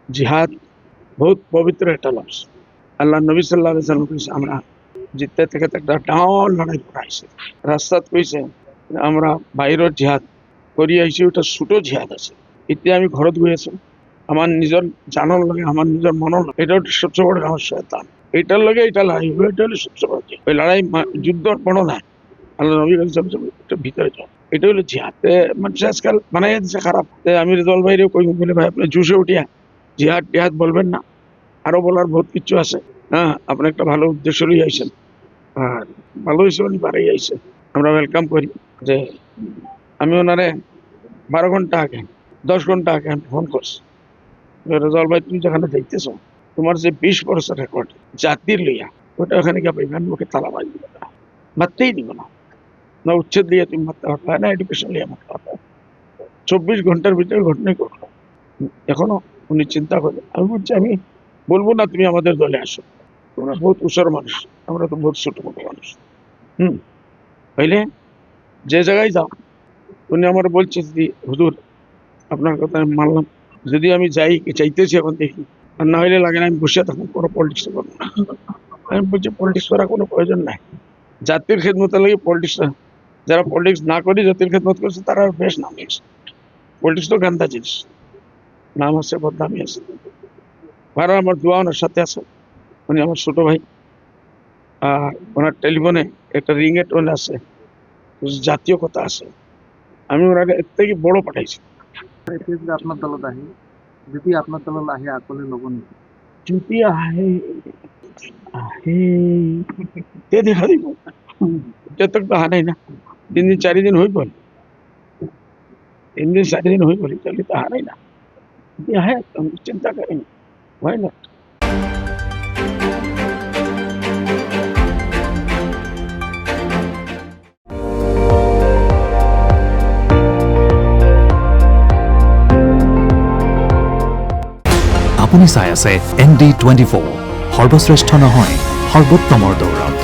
জিহাদ বহুত পবিত্র একটা লফজ। আল্লাহ নবী সাল্লাল্লাহু আলাইহি ওয়াসাল্লাম কইছে আমরা জিততে থেকে একটা ডাউন লড়াই করাইছে। রাস্তাত কইছে আমরা বাইরের জিহাদ করি আইছি, ওটা ছোট জিহাদ আছে। এতিয়া আমি ঘৰত গৈ আছো, আমার নিজের জানার লগে আমার নিজের মনের লগে, এটা হচ্ছে সবচেয়ে বড় আমার শয়তান। এটার লগে এটা লড়াই হবে, এটা হলো সবচেয়ে বড় জিহাদ। ওই লড়াই যুদ্ধ বড় না, আল্লাহ নবী বলেছেন এটা ভিতরে যাও, এটা হলো জিহাদ। মানুষ আজকাল বানাই দিচ্ছে খারাপ। আমি রেজাউল ভাইরেও কই বলে ভাই আপনি জুসে উঠিয়া জিহাদ টিহাদ বলবেন না, আরো বলার বহুত কিছু আছে। হ্যাঁ, আপনি একটা ভালো উদ্দেশ্য লই আইছেন, আর ভালো হিসেবে বাড়াই আইছে, আমরা ওয়েলকাম করি। যে আমি ওনারে 12 ঘন্টা আগে 10 ঘন্টা আগে আমি ফোন করছি, রেজাউল ভাই তুমি যেখানে যাইতেছ তোমার যে 20 বছর রেকর্ড জাতির লইয়া, ওটা ওখানে গিয়ে পাইবেন, ওকে তালা মারি দিবে না, মারতেই দিব না, না উচ্ছেদ দিয়ে তুমি মারতে পারবে না, এডুকেশন লিয়ে মারতে পারবে। 24 ঘন্টার ভিতরে ঘটনাই ঘটলো। এখনো উনি চিন্তা করে, আমি বলছি আমি বলবো না তুমি আমাদের দলে আসো, তোমরা বহুত উষর মানুষ, আমরা তো বহুত ছোট মোটো মানুষ। হইলে যে জায়গায় যাও, উনি আমার বলছে যদি হুজুর আপনার কথা আমি মানলাম, যদি আমি যাই চাইতেছি এখন দেখি, আর না হইলে লাগে না আমি বসে থাকুন, কোনো পলিটিক্স করবো না। আমি বলছি পলিটিক্স করার কোনো প্রয়োজন নাই, জাতির খেদমতের লাগে পলিটিক্স, যারা পলিটিক্স না করে জাতির খেদমত করছে তারা বেশ নাম নিয়েছে। পলিটিক্স তো গান্দা জিনিস, নাম আছে বদনামি আছে। ভাড়া আমার দোয়া ওনার সাথে আছে, উনি আমার ছোট ভাই। আর ওনার টেলিফোনে একটা রিংয়ে টোন আছে, জাতীয় কথা আছে, আমি ওনাকে এর থেকে বড় পাঠাইছি। আপনার দলত আহে, যদি আপনার দলত আহে আকলে ল'ব নেকি? যদি আহে আহে তে দেখা দিব, এত তো আহা নাই না, 3 দিন 4 দিন হয়ে গেল, 3 দিন 4 দিন হয়ে গেল, তাহলে তো আহা নাই না। যদি আহে চিন্তা করেন, হয় না। আপুনি চাই আছে ND24, সৰ্বশ্ৰেষ্ঠ নহয় সৰ্বোত্তমৰ দৌৰত।